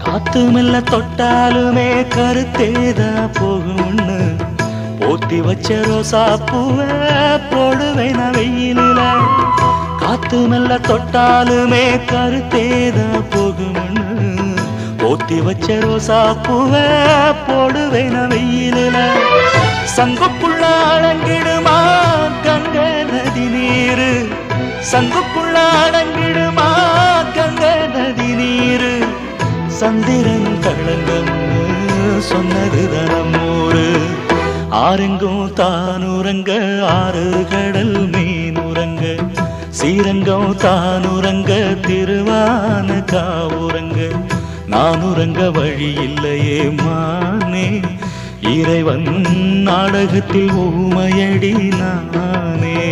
காத்து மெல்ல தொட்டாலுமே கருத்தேதா போகும்னு போத்தி வச்ச ரோசா பூவ போடுவேன வெயிலில. காத்து மெல்ல தொட்டாலுமே கருத்தேதா போகும்னு போத்தி வச்ச ரோசா பூவ போடுவேன வெயிலில. சங்குக்குள்ள அடங்கிடுமா கங்க நதி நீரு, சங்குக்குள்ள அடங்கிடுமா கங்க நதி நீரு. சந்திரன் களங்கம்னு சொன்னது தனமூரு. ஆரெங்கும் தானுரங்க ஆறு கடல் மீனுரங்க, சீரங்கம் தானுரங்க திருவான காவுரங்க. நானுரங்க வழி இல்லையே மானே, இறைவன் நாடகத்தில் ஊமையடி நானே.